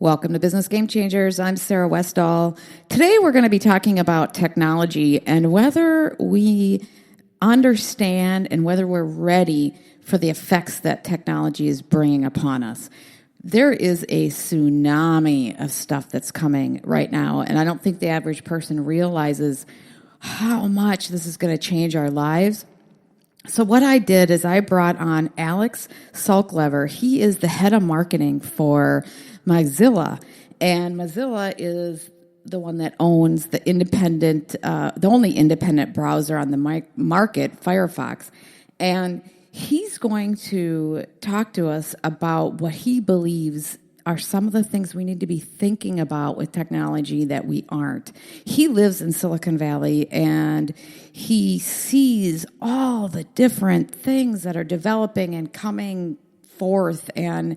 Welcome to Business Game Changers. I'm Sarah Westall. Today we're going to be talking about technology and whether we understand and whether we're ready for the effects that technology is bringing upon us. There is a tsunami of stuff that's coming right now, and I don't think the average person realizes how much this is going to change our lives. So what I did is I brought on Alex Salkever. He is the head of marketing for Mozilla, and Mozilla is the one that owns the only independent browser on the market, Firefox. And he's going to talk to us about what he believes are some of the things we need to be thinking about with technology that we aren't. He lives in Silicon Valley, and he sees all the different things that are developing and coming forth, and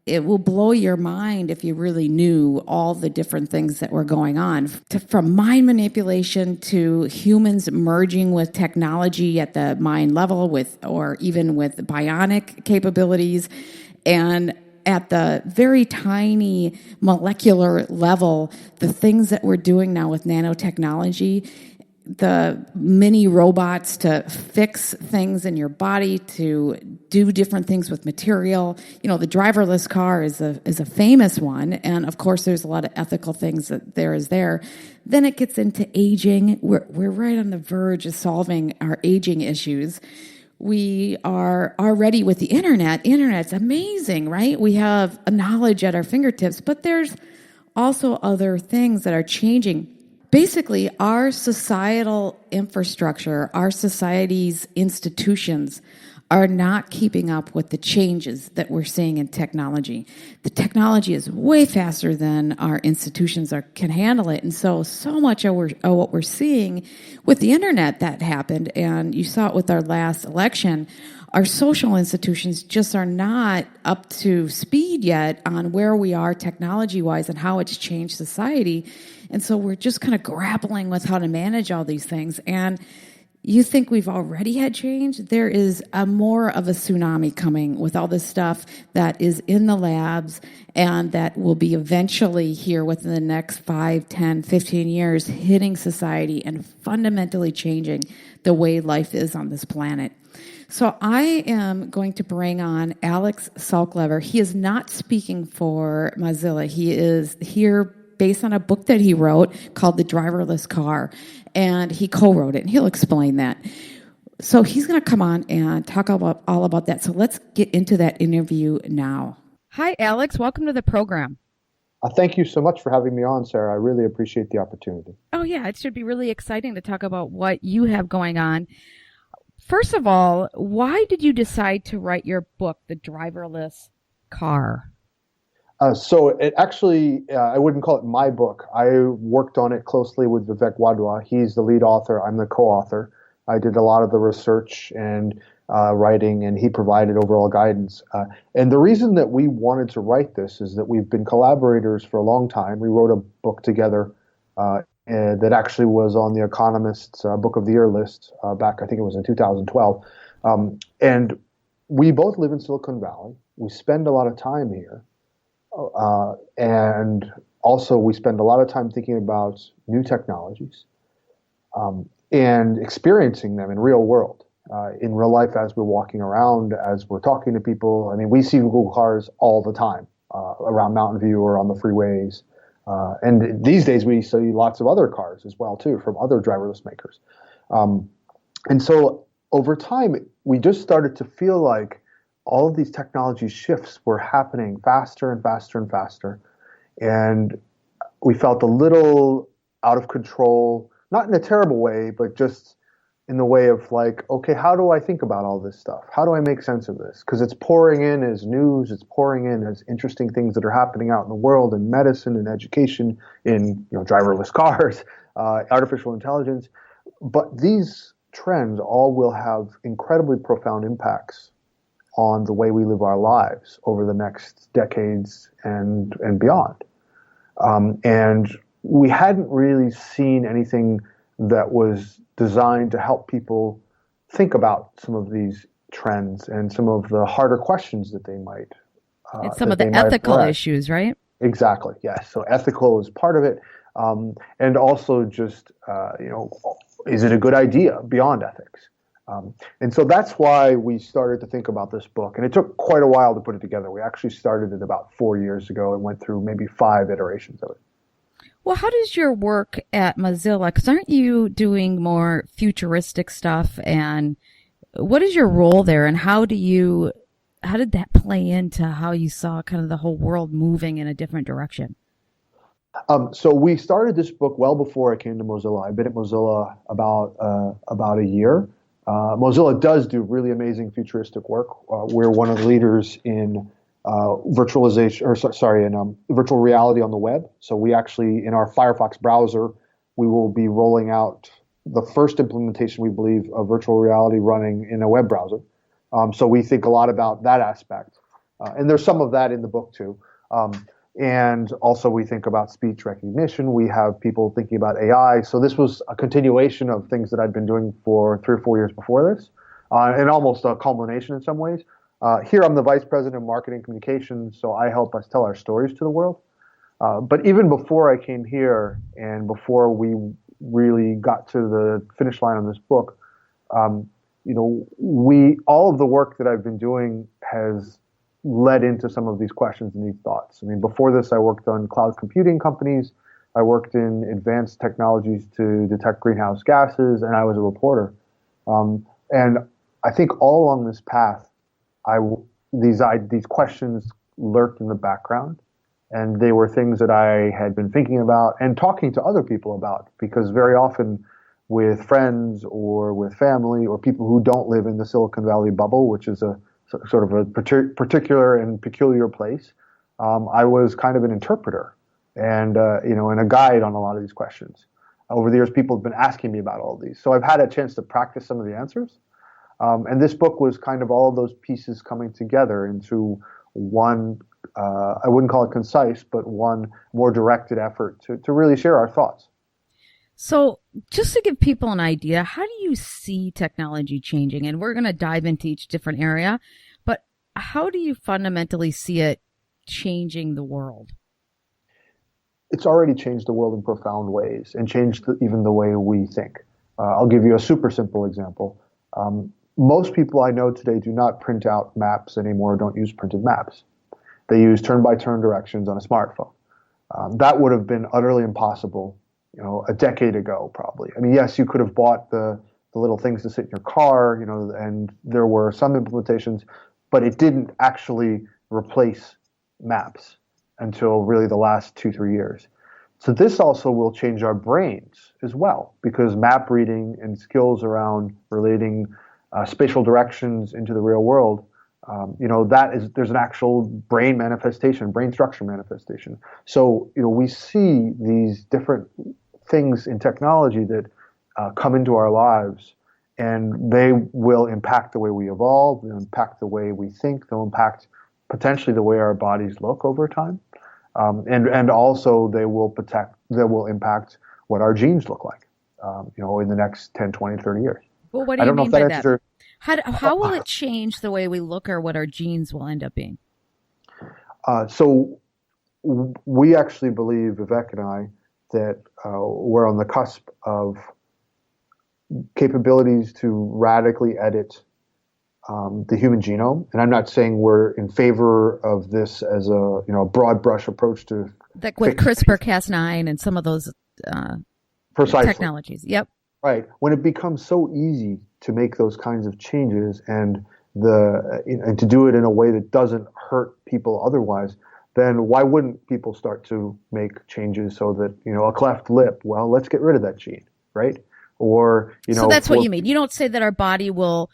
it will blow your mind if you really knew all the different things that were going on, from mind manipulation to humans merging with technology at the mind level, or even with bionic capabilities, and at the very tiny molecular level, the things that we're doing now with nanotechnology, the mini robots to fix things in your body, to do different things with material. You know, the driverless car is a famous one, and of course there's a lot of ethical things that there is there. Then it gets into aging. We're right on the verge of solving our aging issues. We are already with the internet. Internet's amazing, right? We have knowledge at our fingertips, but there's also other things that are changing. Basically, our societal infrastructure, our society's institutions are not keeping up with the changes that we're seeing in technology. The technology is way faster than our institutions can handle it. And so much of what we're seeing with the internet that happened, and you saw it with our last election, our social institutions just are not up to speed yet on where we are technology-wise and how it's changed society. And so we're just kind of grappling with how to manage all these things. And you think we've already had change? There is more of a tsunami coming with all this stuff that is in the labs and that will be eventually here within the next 5, 10, 15 years, hitting society and fundamentally changing the way life is on this planet. So I am going to bring on Alex Salkever. He is not speaking for Mozilla. He is here based on a book that he wrote called The Driverless Car, and he co-wrote it, and he'll explain that. So he's going to come on and talk all about that. So let's get into that interview now. Hi, Alex. Welcome to the program. Thank you so much for having me on, Sarah. I really appreciate the opportunity. Oh, yeah. It should be really exciting to talk about what you have going on. First of all, why did you decide to write your book, The Driverless Car? So it actually, I wouldn't call it my book. I worked on it closely with Vivek Wadhwa. He's the lead author. I'm the co-author. I did a lot of the research and writing, and he provided overall guidance. And the reason that we wanted to write this is that we've been collaborators for a long time. We wrote a book together that actually was on the Economist's Book of the Year list back, I think it was in 2012. And we both live in Silicon Valley. We spend a lot of time here. And also we spend a lot of time thinking about new technologies and experiencing them in real world, in real life as we're walking around, as we're talking to people. I mean, we see Google cars all the time around Mountain View or on the freeways. And these days we see lots of other cars as well, too, from other driverless makers. And so over time, we just started to feel like all of these technology shifts were happening faster and faster and faster. And we felt a little out of control, not in a terrible way, but just in the way of like, okay, how do I think about all this stuff? How do I make sense of this? Because it's pouring in as news, it's pouring in as interesting things that are happening out in the world, in medicine, in education, in driverless cars, artificial intelligence. But these trends all will have incredibly profound impacts on the way we live our lives over the next decades and beyond. And we hadn't really seen anything that was designed to help people think about some of these trends and some of the harder questions that they might and some of the ethical issues, right? Exactly. Yes. So ethical is part of it, and also just is it a good idea beyond ethics? And so that's why we started to think about this book, and it took quite a while to put it together. We actually started it about 4 years ago and went through maybe 5 iterations of it. Well, how does your work at Mozilla, because aren't you doing more futuristic stuff, and what is your role there, and how did that play into how you saw kind of the whole world moving in a different direction? So we started this book well before I came to Mozilla. I've been at Mozilla about a year. Mozilla does do really amazing futuristic work. We're one of the leaders in virtualization, or sorry, in virtual reality on the web. So we actually, in our Firefox browser, we will be rolling out the first implementation, we believe, of virtual reality running in a web browser. So we think a lot about that aspect. And there's some of that in the book too. And also we think about speech recognition. We have people thinking about AI. So this was a continuation of things that I'd been doing for 3 or 4 years before this, and almost a culmination in some ways. Here I'm the vice president of marketing communications, so I help us tell our stories to the world. But even before I came here and before we really got to the finish line on this book, all of the work that I've been doing has led into some of these questions and these thoughts. I mean, before this, I worked on cloud computing companies. I worked in advanced technologies to detect greenhouse gases, and I was a reporter. And I think all along this path, these questions lurked in the background, and they were things that I had been thinking about and talking to other people about, because very often with friends or with family or people who don't live in the Silicon Valley bubble, which is a sort of a particular and peculiar place, I was kind of an interpreter and and a guide on a lot of these questions. Over the years, people have been asking me about all of these, so I've had a chance to practice some of the answers. And this book was kind of all of those pieces coming together into one. I wouldn't call it concise, but one more directed effort to really share our thoughts. So, just to give people an idea, how do you see technology changing? And we're going to dive into each different area, but how do you fundamentally see it changing the world? It's already changed the world in profound ways and changed even the way we think. I'll give you a super simple example. Most people I know today do not print out maps anymore, don't use printed maps. They use turn-by-turn directions on a smartphone. That would have been utterly impossible a decade ago, probably. I mean, yes, you could have bought the little things to sit in your car, and there were some implementations, but it didn't actually replace maps until really the last 2, 3 years. So this also will change our brains as well, because map reading and skills around relating spatial directions into the real world, there's an actual brain manifestation, brain structure manifestation. So, we see these different things in technology that come into our lives, and they will impact the way we evolve, they'll impact the way we think, they'll impact potentially the way our bodies look over time. And also they will impact what our genes look like, in the next 10, 20, 30 years. Well, what do you mean by that? How will it change the way we look, or what our genes will end up being? So we actually believe, Vivek and I, that we're on the cusp of capabilities to radically edit the human genome. And I'm not saying we're in favor of this as a broad brush approach to like with CRISPR-Cas9 and some of those technologies. Yep. Right. When it becomes so easy to make those kinds of changes and to do it in a way that doesn't hurt people otherwise, then why wouldn't people start to make changes so that, a cleft lip, well, let's get rid of that gene, right? Or, So that's what you mean. You don't say that our body will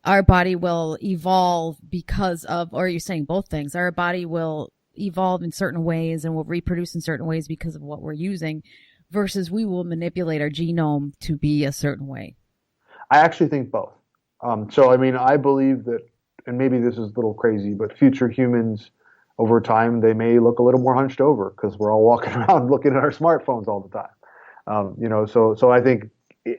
evolve because of, or you're saying both things. Our body will evolve in certain ways and will reproduce in certain ways because of what we're using, versus we will manipulate our genome to be a certain way. I actually think both. So, I mean, I believe that, and maybe this is a little crazy, but future humans over time, they may look a little more hunched over because we're all walking around looking at our smartphones all the time. So I think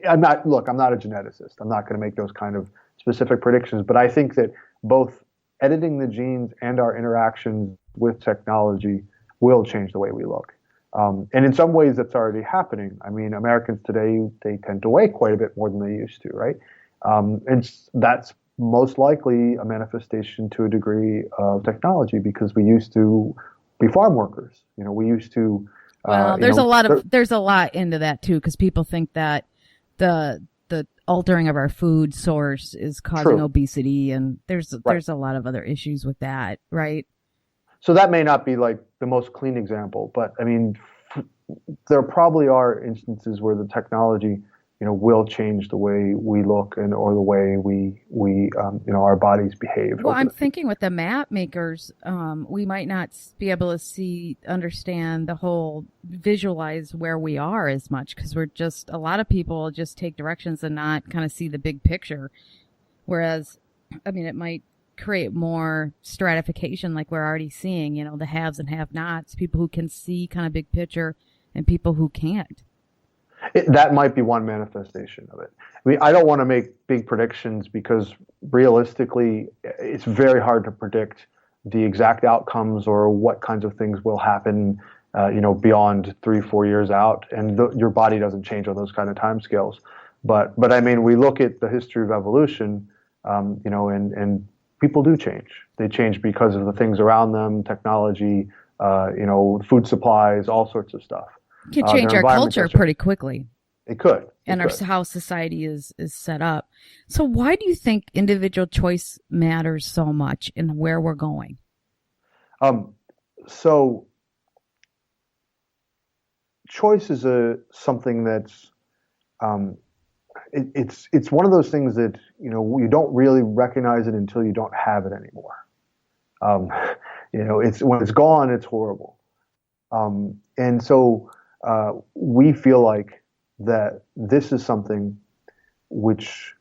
I'm not a geneticist. I'm not going to make those kind of specific predictions, but I think that both editing the genes and our interactions with technology will change the way we look. And in some ways, that's already happening. I mean, Americans today, they tend to weigh quite a bit more than they used to, right? And that's most likely a manifestation to a degree of technology, because we used to be farm workers. We used to. Well, there's a lot into that too, because people think that the altering of our food source is causing obesity, and there's a lot of other issues with that, right? So that may not be like the most clean example, but I mean, there probably are instances where the technology, will change the way we look or the way we our bodies behave. Well, I'm thinking with the map makers, we might not be able to understand the whole, visualize where we are as much, because a lot of people just take directions and not kind of see the big picture. Whereas, I mean, it might create more stratification, like we're already seeing, the haves and have-nots, people who can see kind of big picture and people who can't. That might be one manifestation of it. I mean, I don't want to make big predictions, because realistically, it's very hard to predict the exact outcomes or what kinds of things will happen, beyond 3-4 years out, and your body doesn't change on those kind of timescales. But I mean, we look at the history of evolution, and people do change. They change because of the things around them, technology, food supplies, all sorts of stuff. It can change our culture pretty quickly. It could. How society is set up. So why do you think individual choice matters so much in where we're going? So choice is something that's it's one of those things that you don't really recognize it until you don't have it anymore. It's when it's gone, it's horrible. And so we feel like that this is something which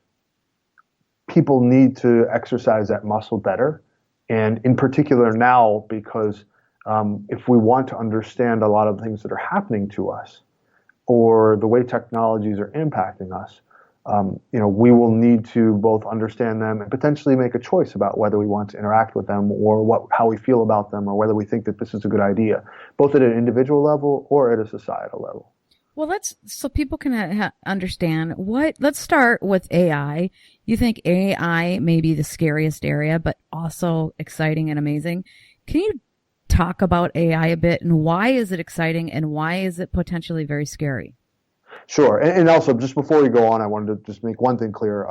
people need to exercise that muscle better, and in particular now, because if we want to understand a lot of things that are happening to us, or the way technologies are impacting us, we will need to both understand them and potentially make a choice about whether we want to interact with them, or how we feel about them, or whether we think that this is a good idea, both at an individual level or at a societal level. Well, so people can understand let's start with AI. You think AI may be the scariest area, but also exciting and amazing. Can you talk about AI a bit, and why is it exciting and why is it potentially very scary? Sure. And also, just before we go on, I wanted to just make one thing clear.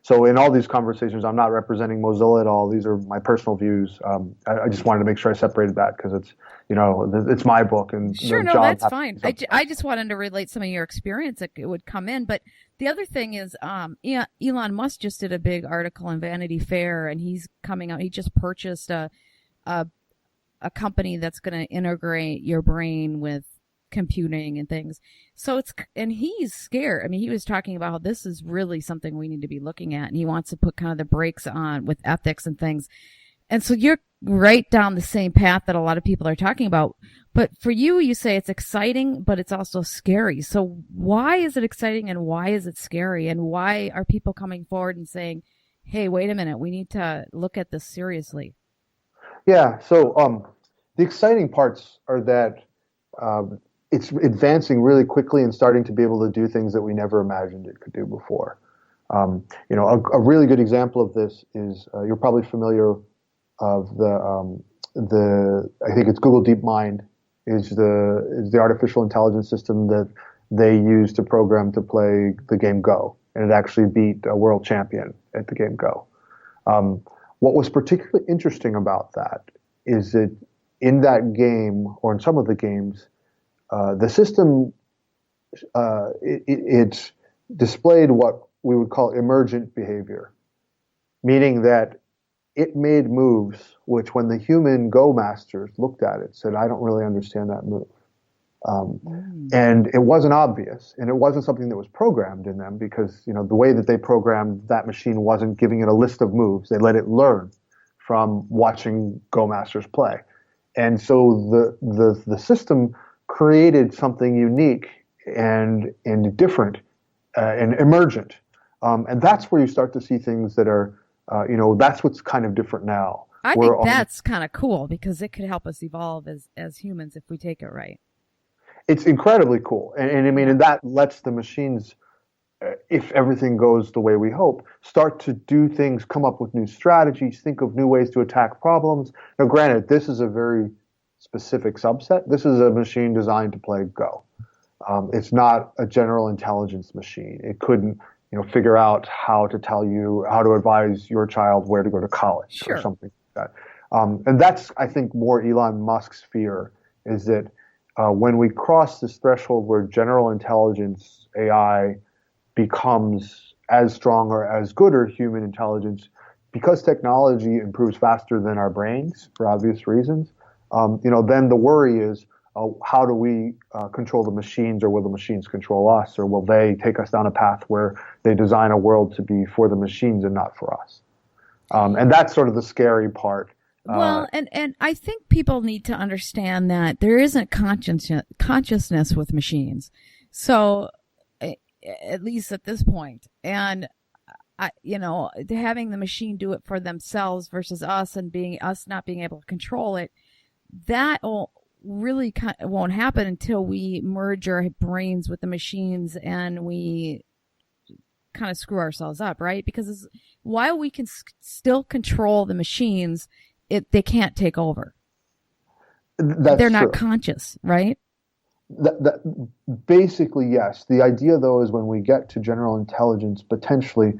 So in all these conversations, I'm not representing Mozilla at all. These are my personal views. I just wanted to make sure I separated that, because it's my book. And sure, no, that's fine. I just wanted to relate some of your experience that would come in. But the other thing is, Elon Musk just did a big article in Vanity Fair, and he's coming out. He just purchased a company that's going to integrate your brain with computing and things. So and he's scared. I mean, he was talking about how this is really something we need to be looking at, and he wants to put kind of the brakes on with ethics and things. And so you're right down the same path that a lot of people are talking about. But for you, you say it's exciting, but it's also scary. So why is it exciting and why is it scary? And why are people coming forward and saying, hey, wait a minute, we need to look at this seriously? Yeah. So the exciting parts are that it's advancing really quickly and starting to be able to do things that we never imagined it could do before. A really good example of this is you're probably familiar of the I think it's Google DeepMind is the artificial intelligence system that they use to program to play the game Go, and it actually beat a world champion at the game Go. What was particularly interesting about that is that in that game, or in some of the games, the system it displayed what we would call emergent behavior, meaning that it made moves which, when the human Go masters looked at it, said, "I don't really understand that move," and it wasn't obvious, and it wasn't something that was programmed in them, because the way that they programmed that machine wasn't giving it a list of moves; they let it learn from watching Go masters play, and so the system created something unique and different and emergent. And that's where you start to see things that are, that's what's kind of different now. I think that's kind of cool because it could help us evolve as humans if we take it right. It's incredibly cool. And I mean, and that lets the machines, if everything goes the way we hope, start to do things, come up with new strategies, think of new ways to attack problems. Now, granted, this is a very specific subset. This is a machine designed to play Go. It's not a general intelligence machine. It couldn't, figure out how to advise your child where to go to college or something like that. And that's, I think, more Elon Musk's fear is that when we cross this threshold where general intelligence AI becomes as strong or as good as human intelligence, because technology improves faster than our brains for obvious reasons, then the worry is, how do we control the machines, or will the machines control us, or will they take us down a path where they design a world to be for the machines and not for us? And that's sort of the scary part. Well, and I think people need to understand that there isn't consciousness with machines. So, at least at this point, and having the machine do it for themselves versus us, and us not being able to control it, that really won't happen until we merge our brains with the machines and we kind of screw ourselves up, right? Because while we can still control the machines, they can't take over. They're not conscious, right? Basically, yes. The idea, though, is when we get to general intelligence, potentially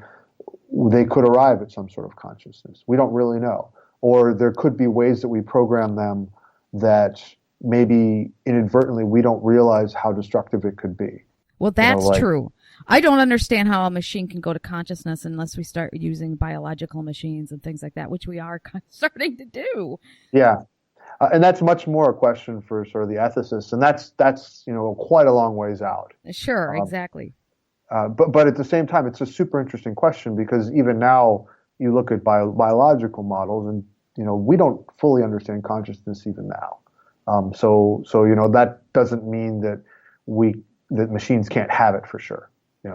they could arrive at some sort of consciousness. We don't really know. Or there could be ways that we program them that maybe inadvertently we don't realize how destructive it could be. Well, that's true. I don't understand how a machine can go to consciousness unless we start using biological machines and things like that, which we are starting to do. Yeah. And that's much more a question for sort of the ethicists, and that's quite a long ways out. Sure, exactly. But at the same time, it's a super interesting question because even now you look at biological models, and we don't fully understand consciousness even now. So that doesn't mean that that machines can't have it for sure.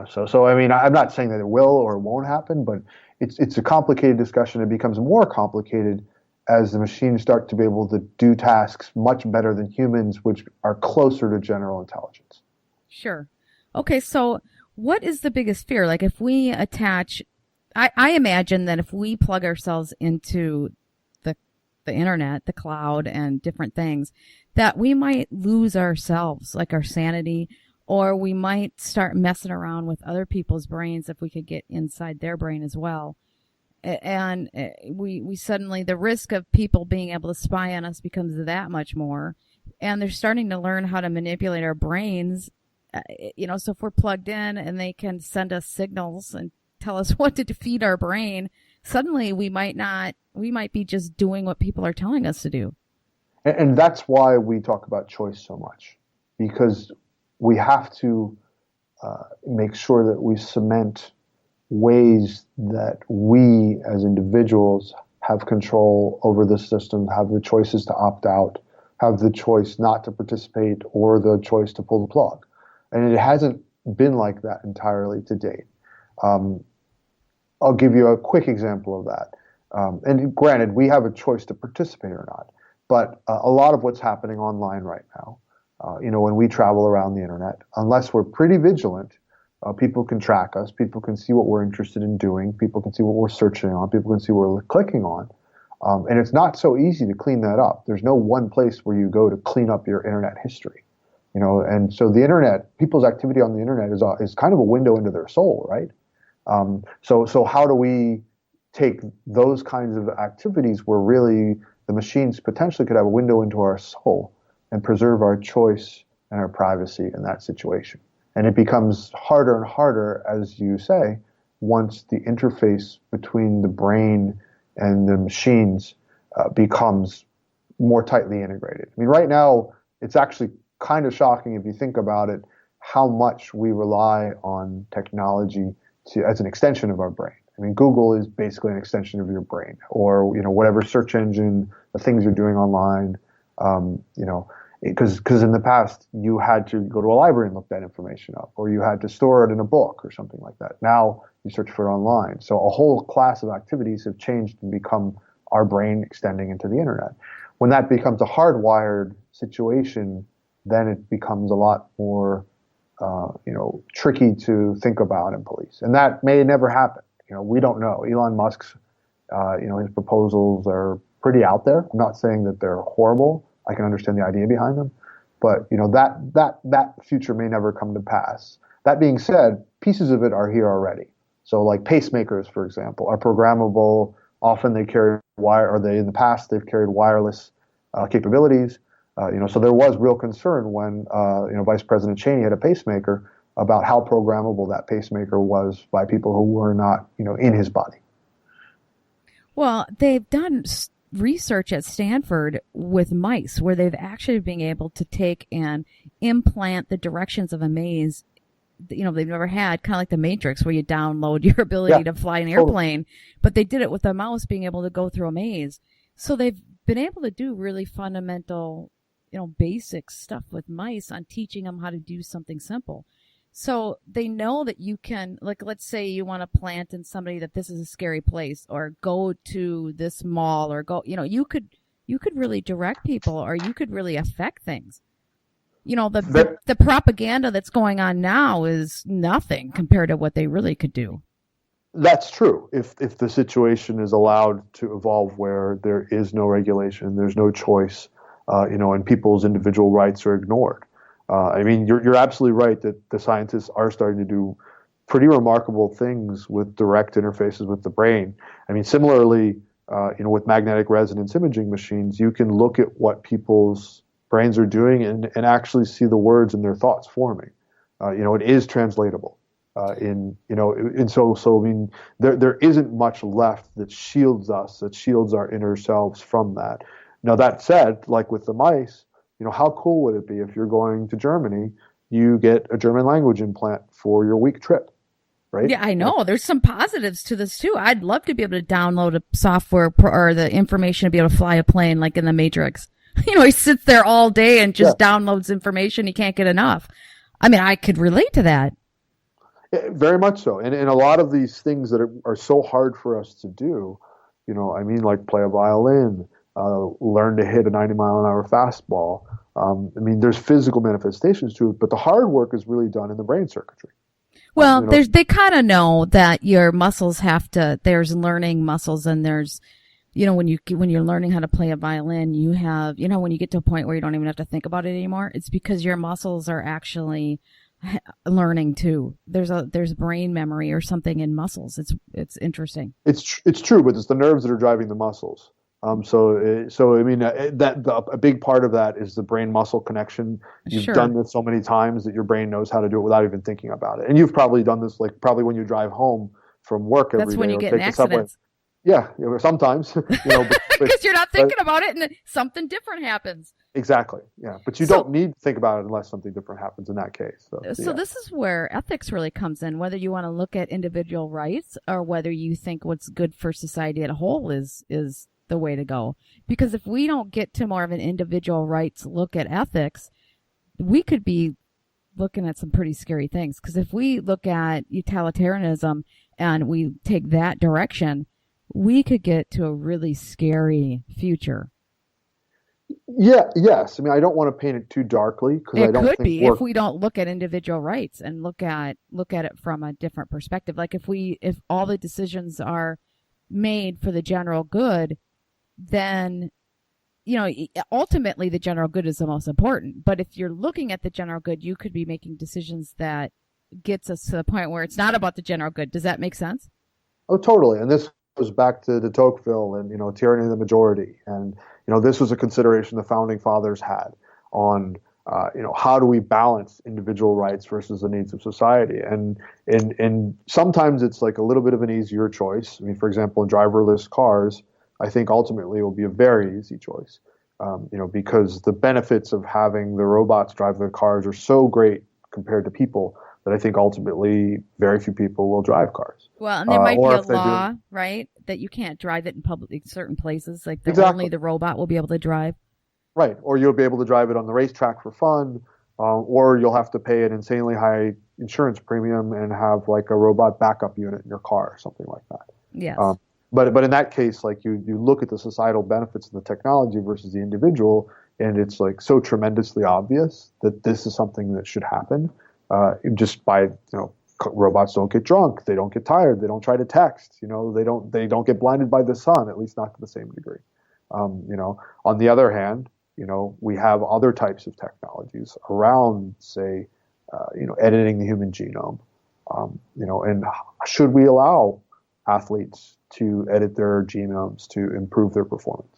So I mean, I'm not saying that it will or it won't happen, but it's a complicated discussion. It becomes more complicated as the machines start to be able to do tasks much better than humans, which are closer to general intelligence. Sure. Okay, so what is the biggest fear? Like if we attach, I imagine that if we plug ourselves into the internet, the cloud, and different things, that we might lose ourselves, like our sanity, or we might start messing around with other people's brains if we could get inside their brain as well. And we suddenly, the risk of people being able to spy on us becomes that much more. And they're starting to learn how to manipulate our brains. So if we're plugged in and they can send us signals and tell us what to feed our brain, suddenly we might be just doing what people are telling us to do. And that's why we talk about choice so much, because we have to make sure that we cement ways that we as individuals have control over the system, have the choices to opt out, have the choice not to participate, or the choice to pull the plug. And it hasn't been like that entirely to date. I'll give you a quick example of that. And granted, we have a choice to participate or not, but a lot of what's happening online right now, when we travel around the internet, unless we're pretty vigilant, people can track us, people can see what we're interested in doing, people can see what we're searching on, people can see what we're clicking on. And it's not so easy to clean that up. There's no one place where you go to clean up your internet history. And so the internet, people's activity on the internet is kind of a window into their soul, right? So how do we take those kinds of activities where really the machines potentially could have a window into our soul and preserve our choice and our privacy in that situation? And it becomes harder and harder, as you say, once the interface between the brain and the machines becomes more tightly integrated. I mean, right now, it's actually kind of shocking if you think about it, how much we rely on technology as an extension of our brain. I mean, Google is basically an extension of your brain, or whatever search engine, the things you're doing online. Because in the past you had to go to a library and look that information up, or you had to store it in a book or something like that. Now you search for it online. So a whole class of activities have changed and become our brain extending into the internet. When that becomes a hardwired situation, then it becomes a lot more tricky to think about and police. And that may never happen. We don't know. Elon Musk's, his proposals are pretty out there. I'm not saying that they're horrible. I can understand the idea behind them, but that future may never come to pass. That being said, pieces of it are here already. So like pacemakers, for example, are programmable. Often they carry in the past they've carried wireless capabilities. So there was real concern when Vice President Cheney had a pacemaker about how programmable that pacemaker was by people who were not in his body. Well, they've done research at Stanford with mice where they've actually been able to take and implant the directions of a maze they've never had, kind of like the Matrix where you download your ability to fly an airplane, but they did it with a mouse being able to go through a maze. So they've been able to do really fundamental, basic stuff with mice on teaching them how to do something simple. So they know that you can, like, let's say you want to plant in somebody that this is a scary place, or go to this mall, or go, you could really direct people, or you could really affect things. The propaganda that's going on now is nothing compared to what they really could do. That's true. If the situation is allowed to evolve where there is no regulation, there's no choice, and people's individual rights are ignored. You're absolutely right that the scientists are starting to do pretty remarkable things with direct interfaces with the brain. Similarly, with magnetic resonance imaging machines, you can look at what people's brains are doing and actually see the words in their thoughts forming. It is translatable. There isn't much left that shields us, that shields our inner selves from that. Now, that said, like with the mice, how cool would it be if you're going to Germany, you get a German language implant for your week trip, right? Yeah, I know. There's some positives to this too. I'd love to be able to download a software or the information to be able to fly a plane like in the Matrix. He sits there all day and just downloads information. He can't get enough. I could relate to that. Very much so. And a lot of these things that are so hard for us to do, like play a violin, learn to hit a 90-mile-an-hour fastball. There's physical manifestations to it, but the hard work is really done in the brain circuitry. Well, they kind of know that your muscles there's learning muscles, and there's, when you're learning how to play a violin, you have, when you get to a point where you don't even have to think about it anymore, it's because your muscles are actually learning too. There's brain memory or something in muscles. It's interesting. It's true, but it's the nerves that are driving the muscles. A big part of that is the brain muscle connection. You've done this so many times that your brain knows how to do it without even thinking about it. And you've probably done this, probably when you drive home from work every day. That's when you get in accidents. Yeah, sometimes. Because you're not thinking about it, and something different happens. Exactly. Yeah, but you don't need to think about it unless something different happens in that case. So this is where ethics really comes in. Whether you want to look at individual rights or whether you think what's good for society as a whole is the way to go. Because if we don't get to more of an individual rights look at ethics, we could be looking at some pretty scary things. Because if we look at utilitarianism and we take that direction, we could get to a really scary future. Yes. I don't want to paint it too darkly, because I don't think it could be if we don't look at individual rights and look at it from a different perspective. Like if all the decisions are made for the general good, then ultimately the general good is the most important. But if you're looking at the general good, you could be making decisions that gets us to the point where it's not about the general good. Does that make sense? Oh, totally. And this goes back to de Tocqueville and tyranny of the majority. And this was a consideration the founding fathers had on how do we balance individual rights versus the needs of society. And sometimes it's like a little bit of an easier choice. For example, in driverless cars, I think ultimately it will be a very easy choice, because the benefits of having the robots drive the cars are so great compared to people that I think ultimately very few people will drive cars. Well, and there might be a law, right, that you can't drive it in public certain places, like only the robot will be able to drive. Right, or you'll be able to drive it on the racetrack for fun, or you'll have to pay an insanely high insurance premium and have like a robot backup unit in your car or something like that. Yes. But in that case, like you look at the societal benefits of the technology versus the individual, and it's like so tremendously obvious that this is something that should happen. Just by robots don't get drunk, they don't get tired, they don't try to text, they don't get blinded by the sun, at least not to the same degree. On the other hand, we have other types of technologies around, say, editing the human genome. And should we allow athletes to edit their genomes to improve their performance?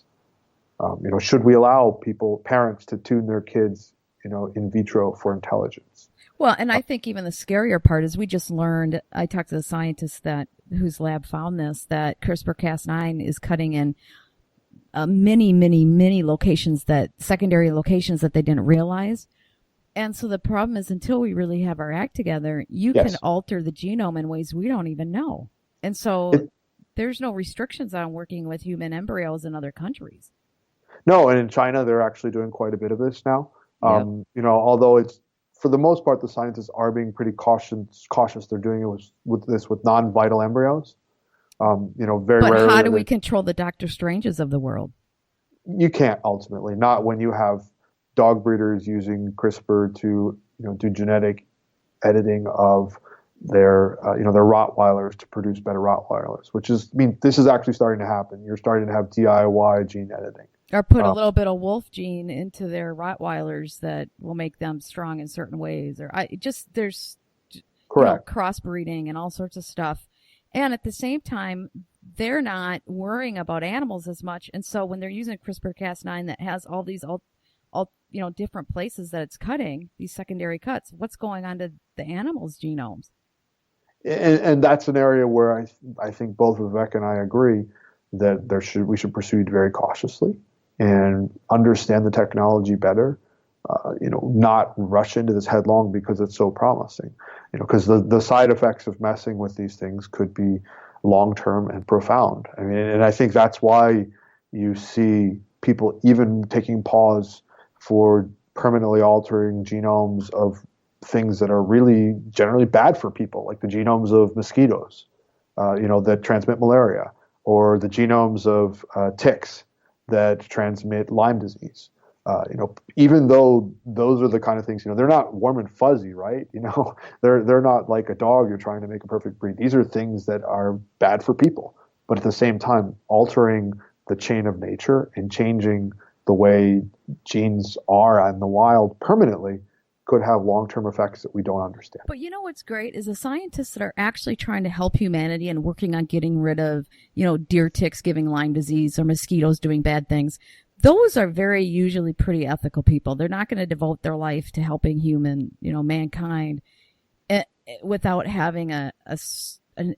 Should we allow parents to tune their kids, in vitro for intelligence? Well, and I think even the scarier part is we just learned, I talked to the scientist whose lab found this, that CRISPR-Cas9 is cutting in many, many, many secondary locations that they didn't realize. And so the problem is until we really have our act together, you can alter the genome in ways we don't even know. And so there's no restrictions on working with human embryos in other countries. No, and in China, they're actually doing quite a bit of this now. Yep. Although it's, for the most part, the scientists are being pretty cautious. They're doing it with non-vital embryos. Very rarely. But how do we control the Dr. Stranges of the world? You can't ultimately, not when you have dog breeders using CRISPR to do genetic editing of their Rottweilers to produce better Rottweilers, this is actually starting to happen. You're starting to have DIY gene editing. Or put a little bit of wolf gene into their Rottweilers that will make them strong in certain ways. There's crossbreeding and all sorts of stuff. And at the same time, they're not worrying about animals as much. And so when they're using CRISPR-Cas9 that has all these different places that it's cutting, these secondary cuts, what's going on to the animals' genomes? And that's an area where I think both Vivek and I agree that we should proceed very cautiously and understand the technology better. Not rush into this headlong because it's so promising. Because the side effects of messing with these things could be long-term and profound. And I think that's why you see people even taking pause for permanently altering genomes of things that are really generally bad for people, like the genomes of mosquitoes, that transmit malaria, or the genomes of ticks that transmit Lyme disease. Even though those are the kind of things, they're not warm and fuzzy, right? They're not like a dog you're trying to make a perfect breed. These are things that are bad for people. But at the same time, altering the chain of nature and changing the way genes are in the wild permanently could have long-term effects that we don't understand. But what's great is the scientists that are actually trying to help humanity and working on getting rid of, deer ticks giving Lyme disease or mosquitoes doing bad things. Those are usually pretty ethical people. They're not going to devote their life to helping mankind without having an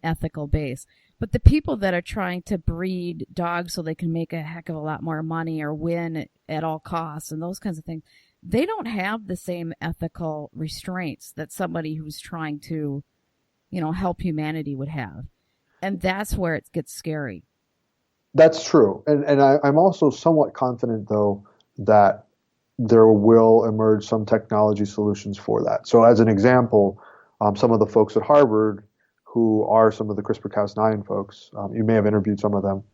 ethical base. But the people that are trying to breed dogs so they can make a heck of a lot more money or win at all costs and those kinds of things, they don't have the same ethical restraints that somebody who's trying to, help humanity would have. And that's where it gets scary. That's true. And I'm also somewhat confident, though, that there will emerge some technology solutions for that. So as an example, some of the folks at Harvard who are some of the CRISPR-Cas9 folks, you may have interviewed some of them,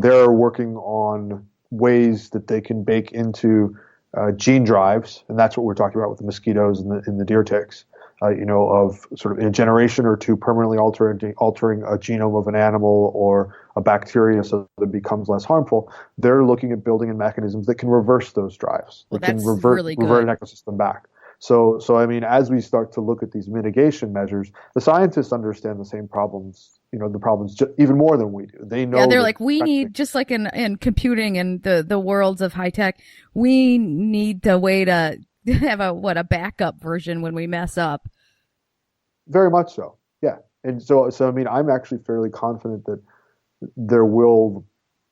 they're working on ways that they can bake into gene drives, and that's what we're talking about with the mosquitoes and the deer ticks, of sort of in a generation or two permanently altering a genome of an animal or a bacteria so that it becomes less harmful. They're looking at building in mechanisms that can reverse those drives, that can revert an ecosystem back. So as we start to look at these mitigation measures, the scientists understand the same problems, the problems even more than we do. They know. Yeah, they're like, we need, just like in computing and the worlds of high tech, we need a way to have a backup version when we mess up. Very much so. Yeah. And so I'm actually fairly confident that there will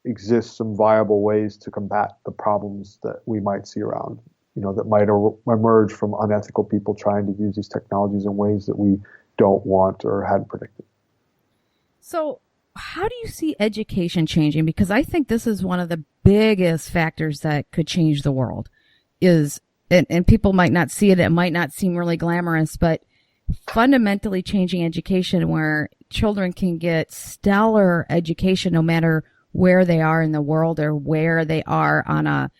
exist some viable ways to combat the problems that we might see around, that might emerge from unethical people trying to use these technologies in ways that we don't want or hadn't predicted. So how do you see education changing? Because I think this is one of the biggest factors that could change the world and people might not see it. It might not seem really glamorous, but fundamentally changing education where children can get stellar education no matter where they are in the world or where they are on a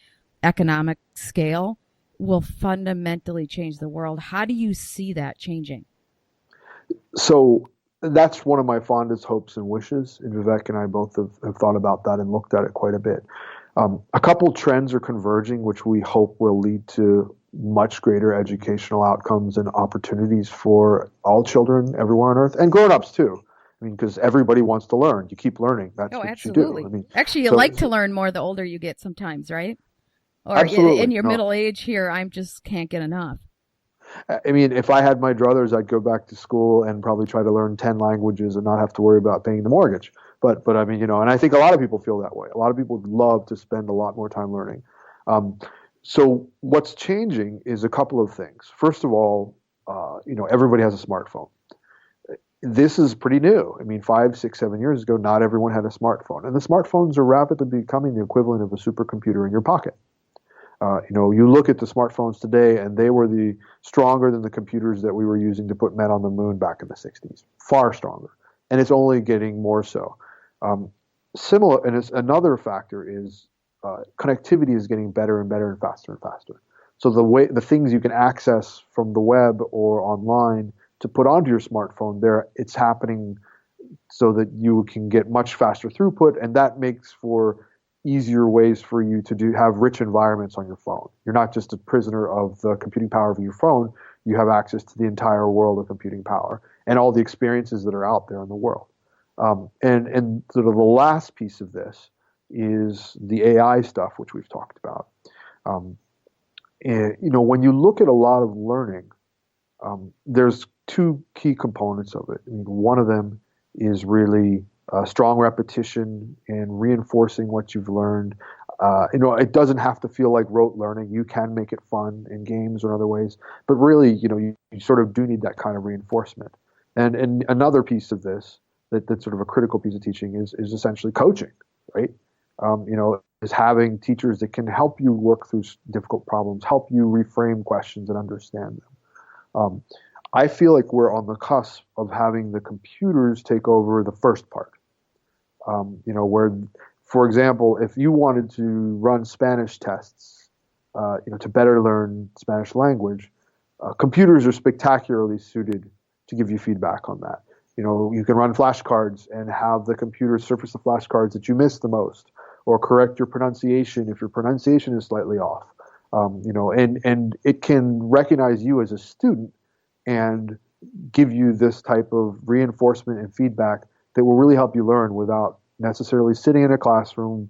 economic scale will fundamentally change the world. How do you see that changing? So that's one of my fondest hopes and wishes. And Vivek and I both have thought about that and looked at it quite a bit. A couple trends are converging, which we hope will lead to much greater educational outcomes and opportunities for all children everywhere on Earth and grown-ups too. I mean, because everybody wants to learn. You keep learning. That's what absolutely. you do. I mean, actually, you like to learn more the older you get sometimes, right? Or absolutely. In your middle age here, I just can't get enough. I mean, if I had my druthers, I'd go back to school and probably try to learn 10 languages and not have to worry about paying the mortgage. But I mean, and I think a lot of people feel that way. A lot of people would love to spend a lot more time learning. So what's changing is a couple of things. First of all, everybody has a smartphone. This is pretty new. I mean, 5, 6, 7 years ago, not everyone had a smartphone. And the smartphones are rapidly becoming the equivalent of a supercomputer in your pocket. You look at the smartphones today, and they were stronger than the computers that we were using to put men on the moon back in the 60s. Far stronger. And it's only getting more so. Similar, and another factor is connectivity is getting better and better and faster. So the things you can access from the web or online to put onto your smartphone, it's happening so that you can get much faster throughput, and that makes for easier ways for you to have rich environments on your phone. You're not just a prisoner of the computing power of your phone. You have access to the entire world of computing power and all the experiences that are out there in the world. And sort of the last piece of this is the AI stuff, which we've talked about. When you look at a lot of learning, there's two key components of it. I mean, one of them is really strong repetition and reinforcing what you've learned. It doesn't have to feel like rote learning. You can make it fun in games or other ways, but really, you sort of do need that kind of reinforcement. And another piece of this that's sort of a critical piece of teaching is essentially coaching, right? Is having teachers that can help you work through difficult problems, help you reframe questions and understand them. I feel like we're on the cusp of having the computers take over the first part. Where, for example, if you wanted to run Spanish tests, to better learn Spanish language, computers are spectacularly suited to give you feedback on that. You can run flashcards and have the computer surface the flashcards that you missed the most, or correct your pronunciation if your pronunciation is slightly off. And it can recognize you as a student and give you this type of reinforcement and feedback that will really help you learn without necessarily sitting in a classroom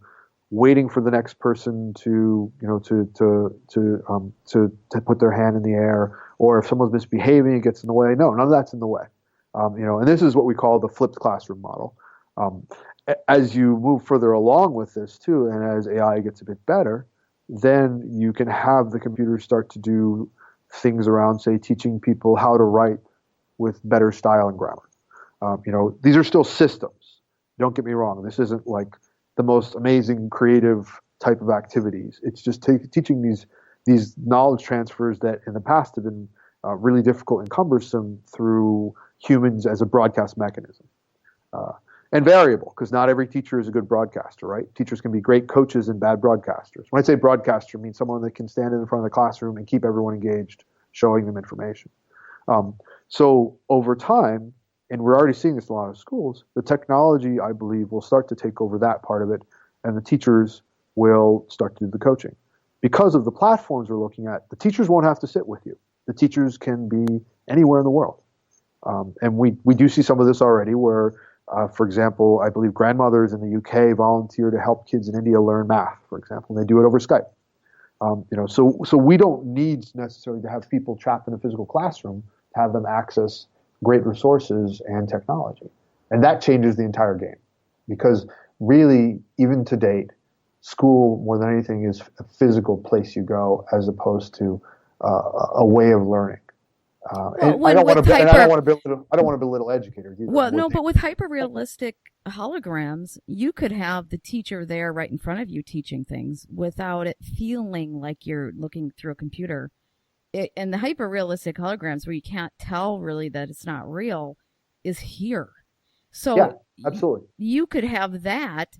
waiting for the next person to put their hand in the air, or if someone's misbehaving, it gets in the way. No, none of that's in the way. And this is what we call the flipped classroom model. As you move further along with this too, and as AI gets a bit better, then you can have the computers start to do things around, say, teaching people how to write with better style and grammar. These are still systems. Don't get me wrong. This isn't like the most amazing creative type of activities. It's just teaching these knowledge transfers that in the past have been really difficult and cumbersome through humans as a broadcast mechanism. And variable, because not every teacher is a good broadcaster, right? Teachers can be great coaches and bad broadcasters. When I say broadcaster, I mean someone that can stand in front of the classroom and keep everyone engaged, showing them information. So over time, and we're already seeing this in a lot of schools, the technology, I believe, will start to take over that part of it, and the teachers will start to do the coaching. Because of the platforms we're looking at, the teachers won't have to sit with you. The teachers can be anywhere in the world. And we do see some of this already where, for example, I believe grandmothers in the UK volunteer to help kids in India learn math, for example, and they do it over Skype. So we don't need necessarily to have people trapped in a physical classroom to have them access great resources and technology. And that changes the entire game. Because really, even to date, school, more than anything, is a physical place you go as opposed to a way of learning. And I don't want to belittle educators either. Well, no, but with hyper-realistic holograms, you could have the teacher there right in front of you teaching things without it feeling like you're looking through a computer. And the hyper-realistic holograms where you can't tell really that it's not real is here. Yeah, So absolutely. you could have that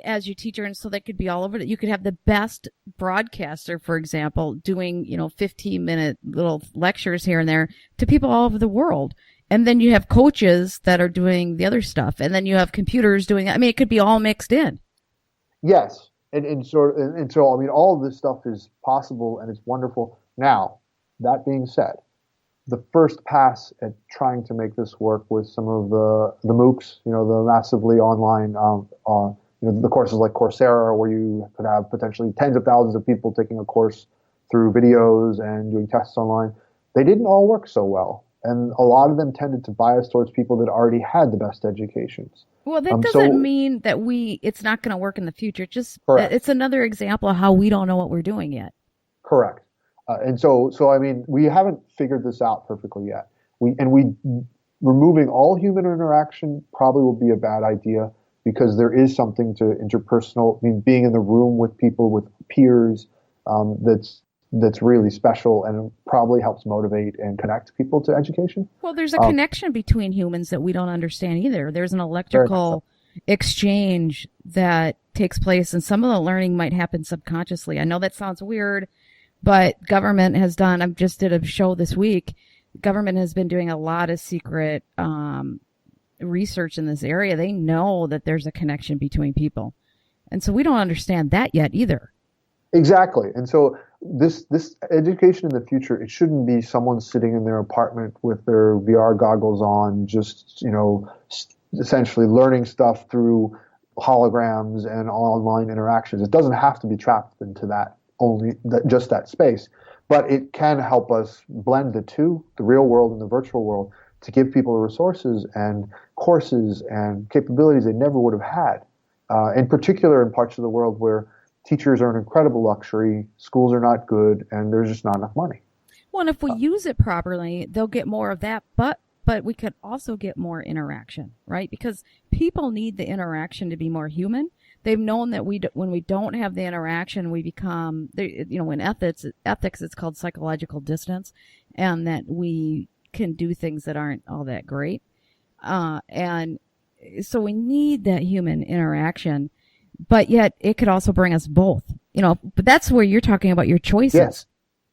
as your teacher, and so that could be all over it. You could have the best broadcaster, for example, doing 15-minute little lectures here and there to people all over the world, and then you have coaches that are doing the other stuff, and then you have computers doing. I mean, it could be all mixed in. Yes, and so I mean, all of this stuff is possible and it's wonderful. Now, that being said, the first pass at trying to make this work with some of the MOOCs, the massively online, the courses like Coursera, where you could have potentially tens of thousands of people taking a course through videos and doing tests online. They didn't all work so well, and a lot of them tended to bias towards people that already had the best educations. Well, that doesn't mean that it's not going to work in the future. Just Correct. It's another example of how we don't know what we're doing yet. Correct. And so I mean, we haven't figured this out perfectly yet. We removing all human interaction probably will be a bad idea, because there is something to interpersonal. I mean, being in the room with people, with peers, that's really special, and probably helps motivate and connect people to education. Well, there's a connection between humans that we don't understand either. There's an electrical exchange that takes place, and some of the learning might happen subconsciously. I know that sounds weird, but government has done, I just did a show this week, government has been doing a lot of secret research in this area. They know that there's a connection between people. And so we don't understand that yet either. Exactly. And so this education in the future, it shouldn't be someone sitting in their apartment with their VR goggles on, just, essentially learning stuff through holograms and online interactions. It doesn't have to be trapped into just that space, but it can help us blend the two, the real world and the virtual world, to give people resources and courses and capabilities they never would have had. In particular, in parts of the world where teachers are an incredible luxury, schools are not good, and there's just not enough money. Well, and if we use it properly, they'll get more of that, but we could also get more interaction, right? Because people need the interaction to be more human. They've known that when we don't have the interaction, we become, in ethics, it's called psychological distance, and that we can do things that aren't all that great. And so we need that human interaction, but yet it could also bring us both, but that's where you're talking about your choices.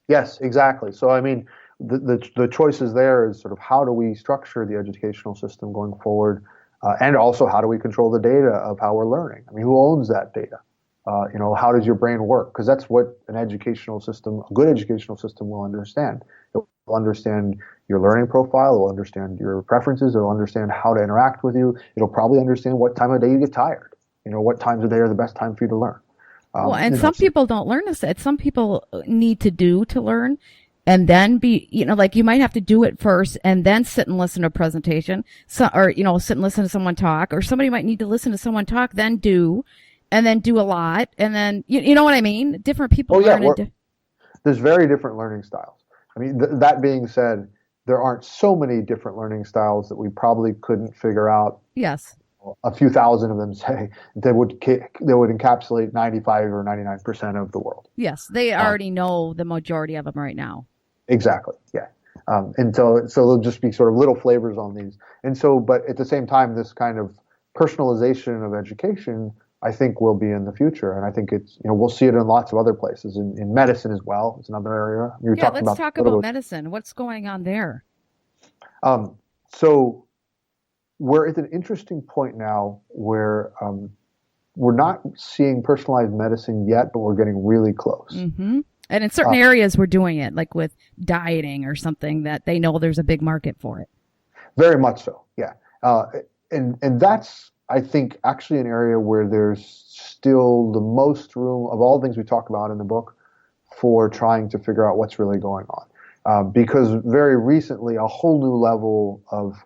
Yes, exactly. So, I mean, the choices there is sort of, how do we structure the educational system going forward? And also, how do we control the data of how we're learning? I mean, who owns that data? How does your brain work? Because that's what a good educational system will understand. It will understand your learning profile. It will understand your preferences. It will understand how to interact with you. It'll probably understand what time of day you get tired. What times of day are the best time for you to learn. Well, and some people don't learn this. Some people need to learn, and then like you might have to do it first and then sit and listen to a presentation, or sit and listen to someone talk, or somebody might need to listen to someone talk, then do a lot, and then you know what I mean? Different people learn. There's very different learning styles. I mean, that being said, there aren't so many different learning styles that we probably couldn't figure out. Yes. A few thousand of them say they would encapsulate 95 or 99% of the world. Yes, they already know the majority of them right now. Exactly. Yeah. And so there'll just be sort of little flavors on these. And so, but at the same time, this kind of personalization of education, I think, will be in the future. And I think it's, we'll see it in lots of other places, in medicine as well. It's another area. Let's talk about medicine. What's going on there? So we're at an interesting point now where we're not seeing personalized medicine yet, but we're getting really close. Mm-hmm. And in certain areas, we're doing it, like with dieting or something, that they know there's a big market for it. Very much so, yeah. And that's, I think, actually an area where there's still the most room of all the things we talk about in the book for trying to figure out what's really going on. Because very recently, a whole new level of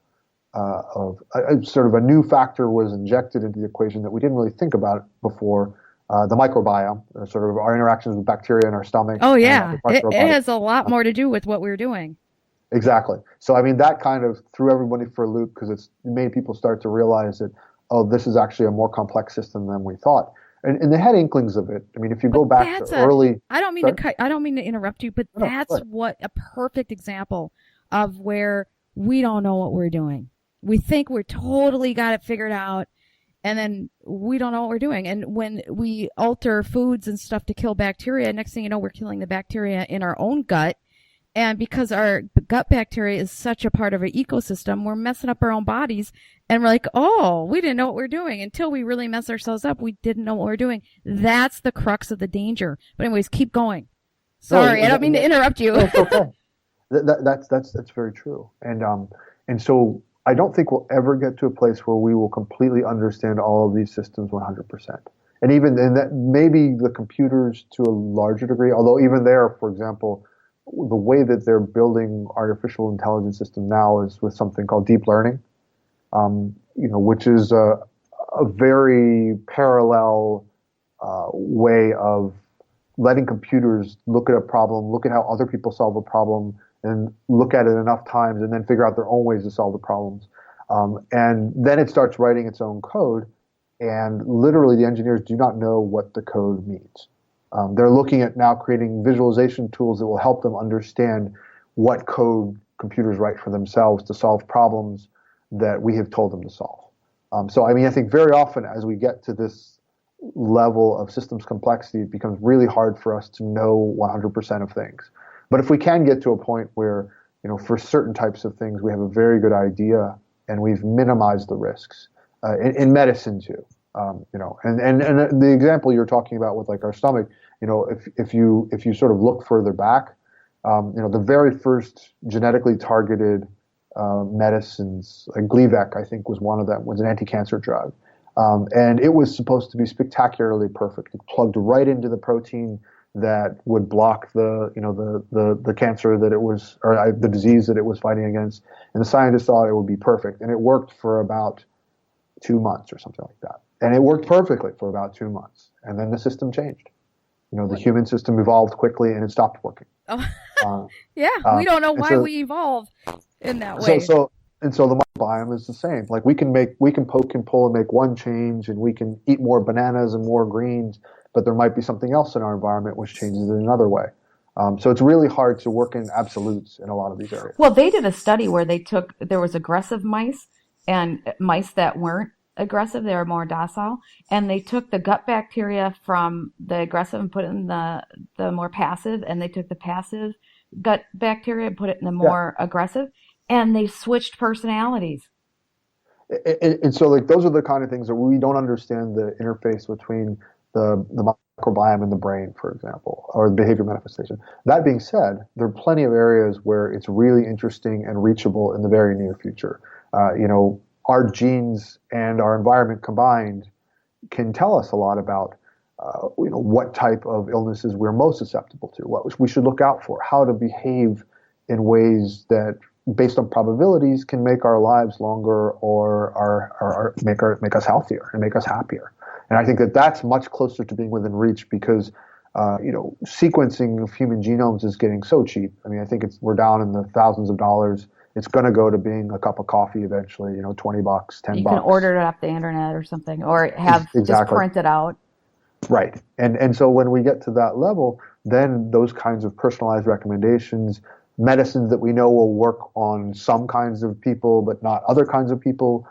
sort of a new factor was injected into the equation that we didn't really think about before. The microbiome, sort of our interactions with bacteria in our stomach. Oh, yeah. It has a lot more to do with what we're doing. Exactly. So, I mean, that kind of threw everybody for a loop, because it made people start to realize that, this is actually a more complex system than we thought. And they had inklings of it. I mean, if you go back to early... I don't mean to interrupt you, but that's what a perfect example of where we don't know what we're doing. we think we're totally got it figured out, and then we don't know what we're doing. And when we alter foods and stuff to kill bacteria, next thing you know, we're killing the bacteria in our own gut. And because our gut bacteria is such a part of our ecosystem, we're messing up our own bodies. And we're like, oh, we didn't know what we're doing. Until we really mess ourselves up, we didn't know what we're doing. That's the crux of the danger. But anyways, keep going. Sorry, I don't mean to interrupt you. That's okay. That's very true. And so I don't think we'll ever get to a place where we will completely understand all of these systems 100%. And even and that maybe the computers to a larger degree, although even there, for example, the way that they're building artificial intelligence system now is with something called deep learning, which is a very parallel way of letting computers look at a problem, look at how other people solve a problem, and look at it enough times, and then figure out their own ways to solve the problems. And then it starts writing its own code, and literally the engineers do not know what the code means. They're looking at now creating visualization tools that will help them understand what code computers write for themselves to solve problems that we have told them to solve. I think very often as we get to this level of systems complexity, it becomes really hard for us to know 100% of things. But if we can get to a point where, for certain types of things, we have a very good idea and we've minimized the risks, in medicine too. And the example you're talking about with like our stomach, if you sort of look further back, the very first genetically targeted medicines, like Gleevec, I think was one of them, was an anti-cancer drug, and it was supposed to be spectacularly perfect. It plugged right into the protein that would block the cancer that it was, or the disease that it was fighting against, and the scientists thought it would be perfect, and it worked for about 2 months or something like that. And it worked perfectly for about 2 months. And then the system changed. The human system evolved quickly and it stopped working. Oh. We don't know why we evolved in that way. So the microbiome is the same. Like we can poke and pull and make one change, and we can eat more bananas and more greens, but there might be something else in our environment which changes it another way. So it's really hard to work in absolutes in a lot of these areas. Well, they did a study where there was aggressive mice and mice that weren't aggressive, they were more docile, and they took the gut bacteria from the aggressive and put it in the more passive, and they took the passive gut bacteria and put it in the more aggressive, and they switched personalities. And so like those are the kind of things that we don't understand the interface between the microbiome and the brain, for example, or the behavior manifestation. That being said, there are plenty of areas where it's really interesting and reachable in the very near future. Our genes and our environment combined can tell us a lot about what type of illnesses we're most susceptible to, what we should look out for, how to behave in ways that, based on probabilities, can make our lives longer or make us healthier and make us happier. And I think that that's much closer to being within reach because sequencing of human genomes is getting so cheap. I mean, I think we're down in the thousands of dollars. It's going to go to being a cup of coffee eventually, $20, $10. You can order it off the internet or something, or have just print it out. Right. And so when we get to that level, then those kinds of personalized recommendations, medicines that we know will work on some kinds of people but not other kinds of people,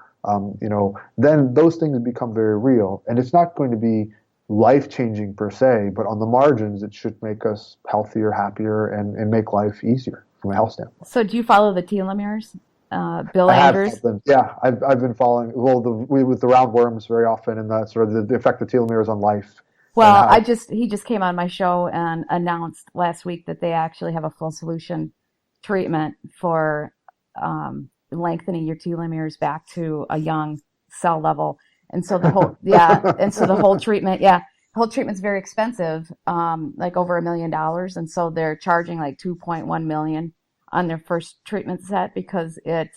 then those things become very real. And it's not going to be life-changing per se, but on the margins, it should make us healthier, happier, and make life easier from a health standpoint. So do you follow the telomeres, Bill Andrews? I've been following with the roundworms very often, and the sort of the effect of telomeres on life. Well, he just came on my show and announced last week that they actually have a full solution treatment for lengthening your telomeres back to a young cell level. And so the whole treatment's very expensive, like over $1 million. And so they're charging like 2.1 million on their first treatment set because they're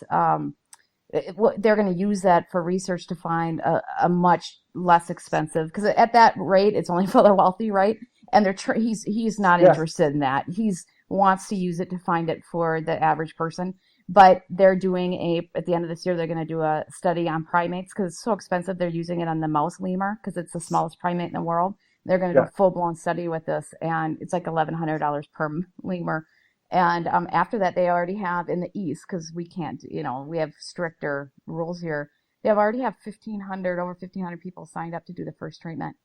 going to use that for research to find a much less expensive, because at that rate, it's only for the wealthy, right? And he's not interested in that. He's wants to use it to find it for the average person. But they're doing at the end of this year, they're going to do a study on primates because it's so expensive. They're using it on the mouse lemur because it's the smallest primate in the world. They're going to do a full-blown study with this, and it's like $1,100 per lemur. And after that, they already have in the East, because we can't, we have stricter rules here. They already have 1,500, over 1,500 people signed up to do the first treatment.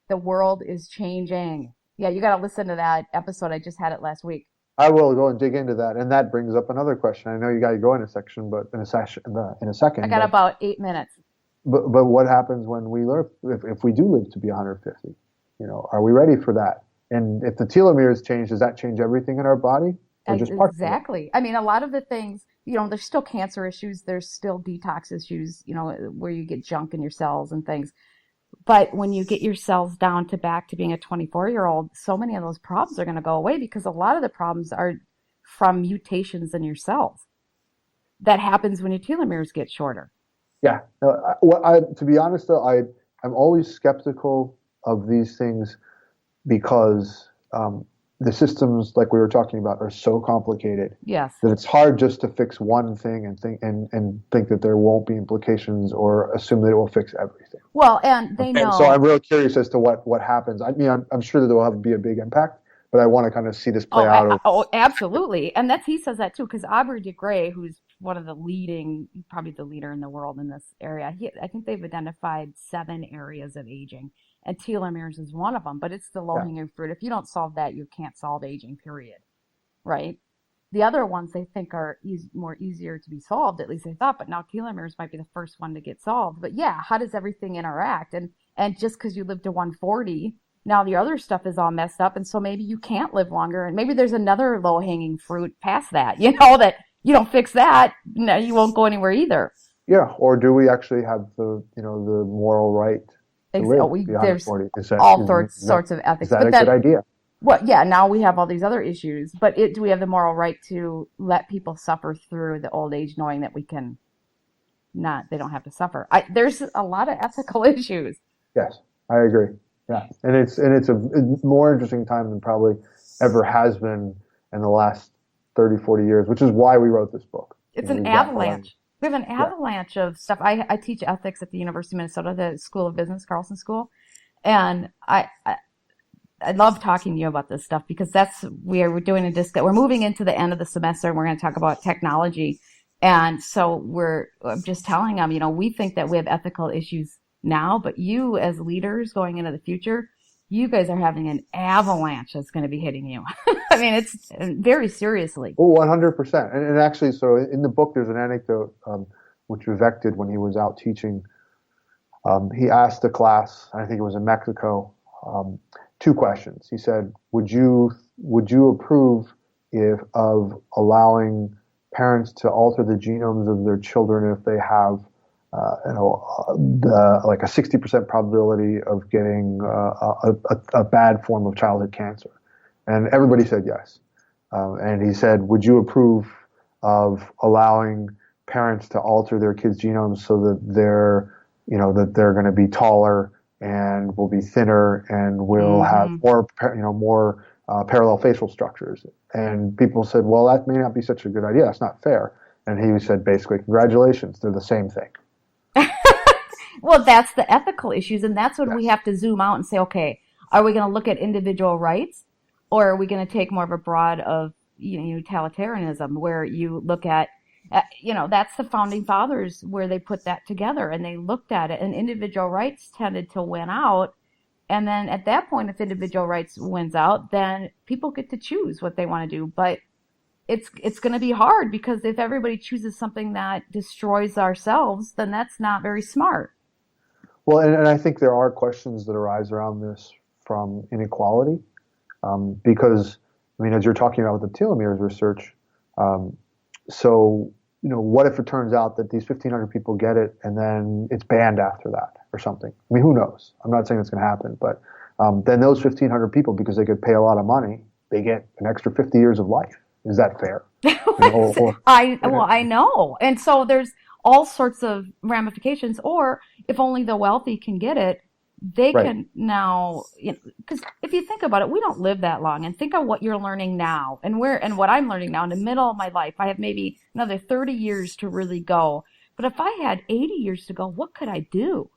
The world is changing. Yeah, you got to listen to that episode. I just had it last week. I will go and dig into that, and that brings up another question. I know you got to go in a section, but in a second. I got about 8 minutes. But what happens when we live, if we do live to be 150? Are we ready for that? And if the telomeres change, does that change everything in our body, or just part Exactly. of it? I mean, a lot of the things, there's still cancer issues. There's still detox issues, where you get junk in your cells and things. But when you get your cells down to back to being a 24-year-old, so many of those problems are going to go away, because a lot of the problems are from mutations in your cells. That happens when your telomeres get shorter. Yeah. No, to be honest, though, I'm always skeptical of these things because the systems, like we were talking about, are so complicated. Yes. That it's hard just to fix one thing and think that there won't be implications, or assume that it will fix everything. Well, and they know. And so I'm really curious as to what happens. I mean, I'm sure that there will be a big impact, but I want to kind of see this play out. Absolutely. And he says that too, because Aubrey de Grey, who's one of the probably the leader in the world in this area, I think they've identified 7 areas of aging, and telomeres is one of them, but it's the low-hanging fruit. If you don't solve that, you can't solve aging, period. Right? The other ones they think are more easier to be solved, at least they thought, but now telomeres might be the first one to get solved. But yeah, how does everything interact? And just because you live to 140, now the other stuff is all messed up, and so maybe you can't live longer, and maybe there's another low-hanging fruit past that, that you don't fix that, no, you won't go anywhere either. Yeah, or do we actually have the moral right to live beyond 40? All sorts of ethics. Is that a good idea? Well, yeah, now we have all these other issues, but do we have the moral right to let people suffer through the old age, knowing that they don't have to suffer? There's a lot of ethical issues. Yes, I agree. Yeah, and it's a more interesting time than probably ever has been in the last 30, 40 years, which is why we wrote this book. It's an avalanche. We have an avalanche of stuff. I teach ethics at the University of Minnesota, the School of Business, Carlson School, and I love talking to you about this stuff, because we're doing a disc. We're moving into the end of the semester, and we're going to talk about technology. And so I'm just telling them, we think that we have ethical issues now, but you as leaders going into the future, you guys are having an avalanche that's going to be hitting you. I mean, it's very seriously. Oh, 100%. And actually, so in the book, there's an anecdote which Vivek did when he was out teaching. He asked the class, I think it was in Mexico, 2 questions. He said, "Would you approve of allowing parents to alter the genomes of their children if they have, like a 60% probability of getting a bad form of childhood cancer?" And everybody said yes. And he said, "Would you approve of allowing parents to alter their kids' genomes so that they're going to be taller and will be thinner and will have more parallel facial structures?" And people said, "Well, that may not be such a good idea. That's not fair." And he said, basically, "Congratulations, they're the same thing." Well, that's the ethical issues, and that's when we have to zoom out and say, okay, are we going to look at individual rights, or are we going to take more of a broad of utilitarianism, where you look at that's the founding fathers where they put that together, and they looked at it, and individual rights tended to win out. And then at that point, if individual rights wins out, then people get to choose what they want to do. But it's going to be hard, because if everybody chooses something that destroys ourselves, then that's not very smart. Well, and I think there are questions that arise around this from inequality, because, I mean, as you're talking about with the telomeres research, so, what if it turns out that these 1,500 people get it and then it's banned after that or something? I mean, who knows? I'm not saying it's going to happen, but then those 1,500 people, because they could pay a lot of money, they get an extra 50 years of life. Is that fair? I know. And so there's all sorts of ramifications. Or if only the wealthy can get it, they can now, because if you think about it, we don't live that long. And think of what you're learning now and what I'm learning now in the middle of my life. I have maybe another 30 years to really go. But if I had 80 years to go, what could I do?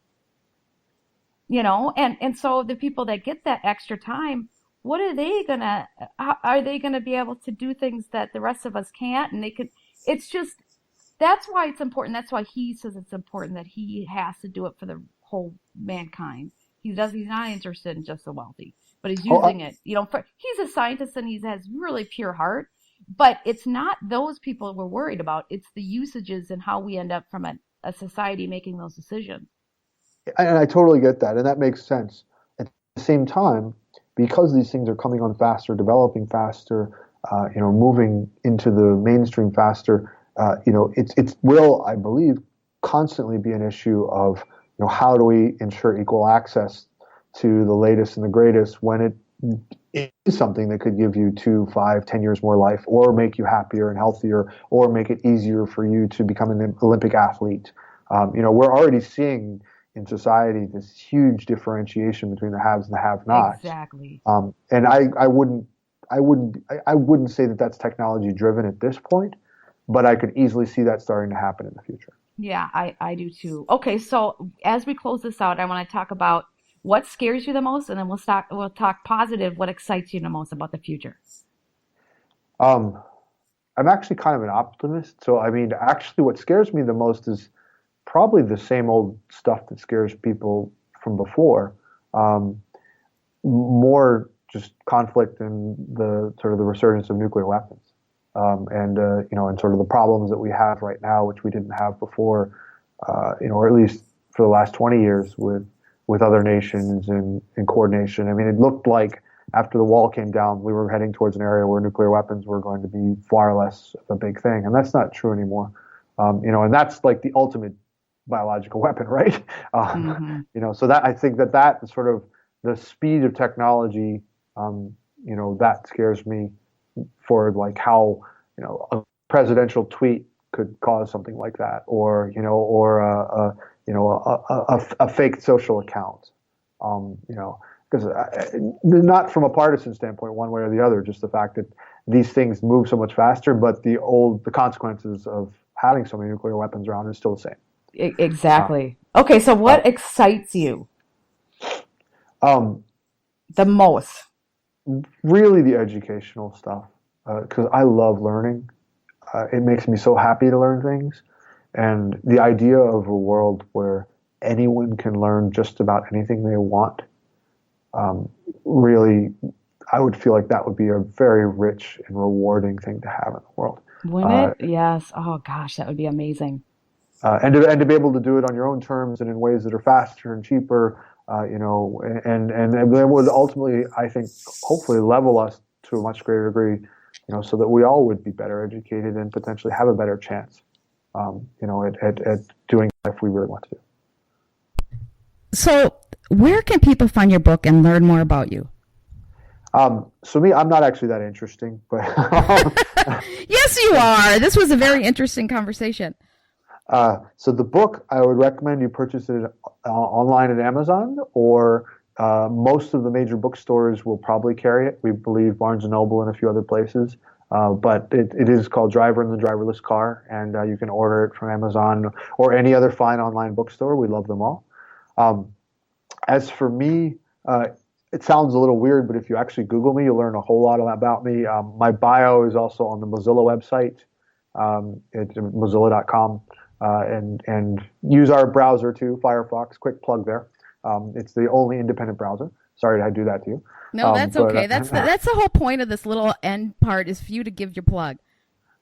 And so the people that get that extra time, what are they gonna, how, are they gonna be able to do things that the rest of us can't? And they could, it's just, that's why it's important. That's why he says it's important that he has to do it for the whole mankind. He's not interested in just the wealthy, but he's Oh, using it, he's a scientist and he has really pure heart, but it's not those people we're worried about. It's the usages and how we end up from a society making those decisions. and I totally get that, and that makes sense. At the same time, because these things are coming on faster, developing faster, moving into the mainstream faster, it will, I believe, constantly be an issue of how do we ensure equal access to the latest and the greatest when it is something that could give you 2, 5, 10 years more life, or make you happier and healthier, or make it easier for you to become an Olympic athlete. We're already seeing in society this huge differentiation between the haves and the have-nots. Exactly. And I wouldn't say that that's technology driven at this point, but I could easily see that starting to happen in the future. Yeah, I do too. Okay, so as we close this out, I want to talk about what scares you the most, and then we'll talk positive, what excites you the most about the future. Um, I'm actually kind of an optimist. So, I mean, actually, what scares me the most is probably the same old stuff that scares people from before. Um, More just conflict and the sort of the resurgence of nuclear weapons, and sort of the problems that we have right now, which we didn't have before, or at least for the last 20 years with other nations and in coordination. I mean, it looked like after the wall came down, we were heading towards an area where nuclear weapons were going to be far less of a big thing, and that's not true anymore. And that's like the ultimate biological weapon, right? Mm-hmm. So that I think that is sort of the speed of technology. That scares me for like how a presidential tweet could cause something like that, or a fake social account. Because not from a partisan standpoint, one way or the other, just the fact that these things move so much faster, but the consequences of having so many nuclear weapons around is still the same. Exactly. Okay, so Uh, what excites you um, the most? Really, the educational stuff, because I love learning. It makes me so happy to learn things, and the idea of a world where anyone can learn just about anything they want, really, I would feel like that would be a very rich and rewarding thing to have in the world. Wouldn't Uh, it? Yes. Oh gosh, that would be amazing. and to be able to do it on your own terms and in ways that are faster and cheaper, and then would ultimately, I think, hopefully level us to a much greater degree, so that we all would be better educated and potentially have a better chance, at doing if we really want to do. So, where can people find your book and learn more about you? So me, I'm not actually that interesting, but Yes, you are. This was a very interesting conversation. so the book, I would recommend you purchase it online at Amazon, or most of the major bookstores will probably carry it. We believe Barnes and Noble and a few other places. But it is called Driver in the Driverless Car, and you can order it from Amazon or any other fine online bookstore. We love them all. Um, as for me, it sounds a little weird, but if you actually Google me, you'll learn a whole lot about me. My bio is also on the Mozilla website, at mozilla.com. And use our browser too, Firefox. Quick plug there. It's the only independent browser. Sorry to do that to you. No, that's But okay. That's the whole point of this little end part is for you to give your plug.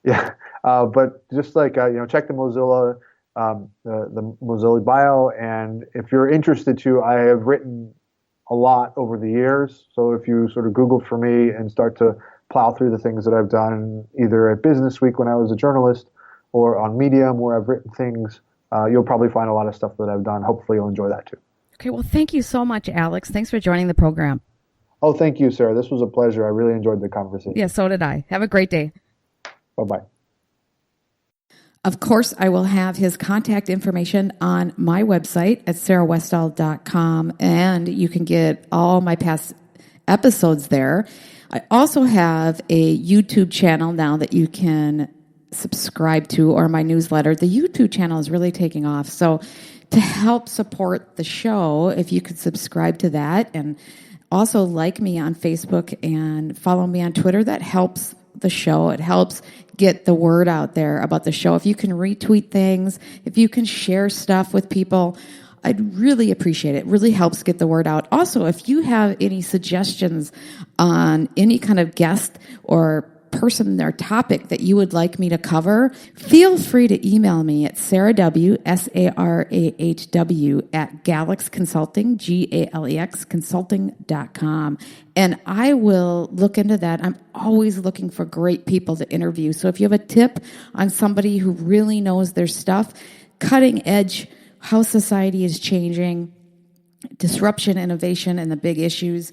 yeah. But just like check the Mozilla, the Mozilla bio, and if you're interested to, I have written a lot over the years. So if you sort of Google for me and start to plow through the things that I've done, either at Business Week when I was a journalist, or on Medium where I've written things, you'll probably find a lot of stuff that I've done. Hopefully you'll enjoy that too. Okay, well, thank you so much, Alex. Thanks for joining the program. Oh, thank you, Sarah. This was a pleasure. I really enjoyed the conversation. Yeah, so did I. Have a great day. Bye-bye. Of course, I will have his contact information on my website at sarahwestall.com, and you can get all my past episodes there. I also have a YouTube channel now that you can subscribe to, or my newsletter. The YouTube channel is really taking off. So to help support the show, if you could subscribe to that and Also, like me on Facebook and follow me on Twitter. That helps the show. It helps get the word out there about the show. If you can retweet things, if you can share stuff with people, I'd really appreciate it. It really helps get the word out. Also, if you have any suggestions on any kind of guest or person or topic that you would like me to cover, feel free to email me at sarahw, sarahw at Galex Consulting, Galex Consulting.com. And I will look into that. I'm always looking for great people to interview. So if you have a tip on somebody who really knows their stuff, cutting edge, how society is changing, disruption, innovation, and the big issues,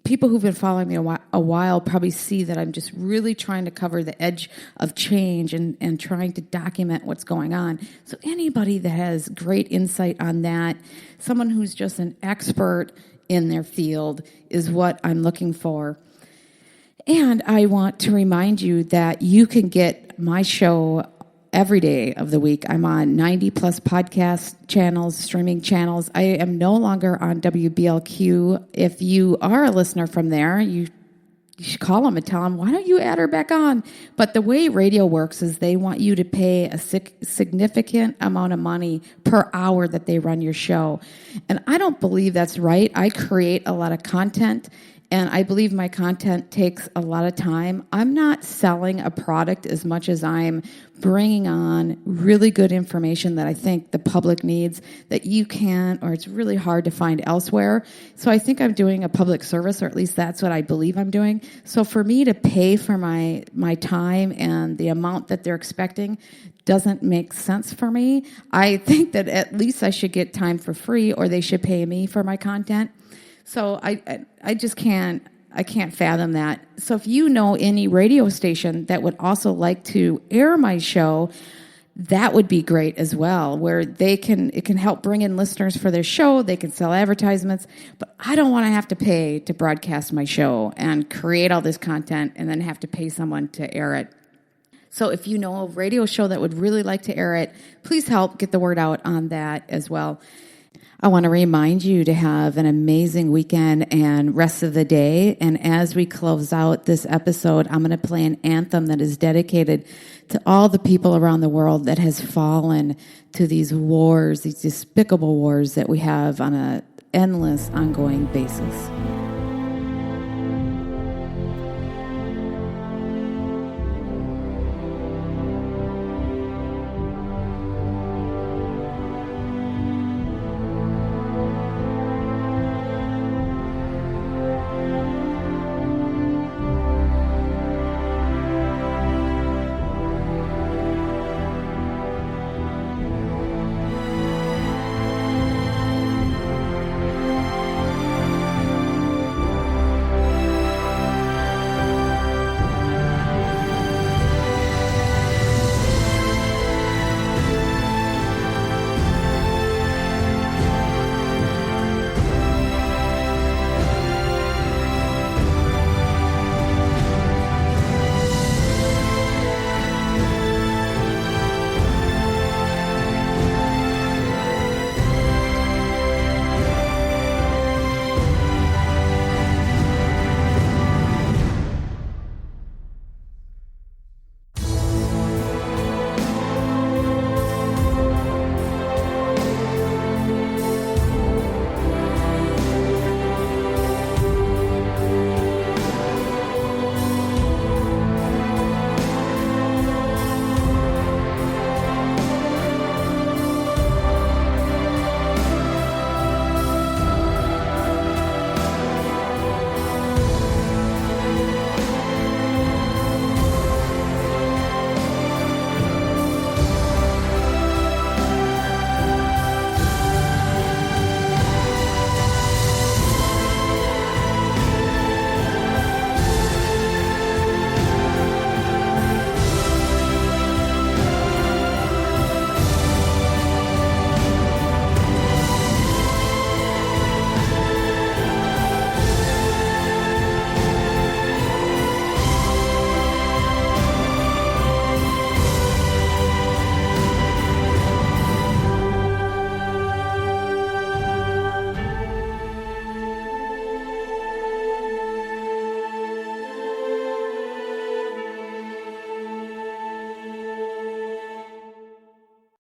people who've been following me a while probably see that I'm just really trying to cover the edge of change and trying to document what's going on. So anybody that has great insight on that, someone who's just an expert in their field is what I'm looking for. And I want to remind you that you can get my show every day of the week. I'm on 90 plus podcast channels, streaming channels. I am no longer on WBLQ. If you are a listener from there, you should call them and tell them, why don't you add her back on? But the way radio works is they want you to pay a significant amount of money per hour that they run your show. And I don't believe that's right. I create a lot of content, and I believe my content takes a lot of time. I'm not selling a product as much as I'm bringing on really good information that I think the public needs that you can't, or it's really hard to find elsewhere. So I think I'm doing a public service, or at least that's what I believe I'm doing. So for me to pay for my time and the amount that they're expecting doesn't make sense for me. I think that at least I should get time for free, or they should pay me for my content. So I just can't fathom that. So if you know any radio station that would also like to air my show, that would be great as well, where it can help bring in listeners for their show. They can sell advertisements, but I don't want to have to pay to broadcast my show and create all this content and then have to pay someone to air it. So if you know a radio show that would really like to air it, please help get the word out on that as well. I want to remind you to have an amazing weekend and rest of the day. And as we close out this episode, I'm going to play an anthem that is dedicated to all the people around the world that has fallen to these wars, these despicable wars that we have on an endless, ongoing basis.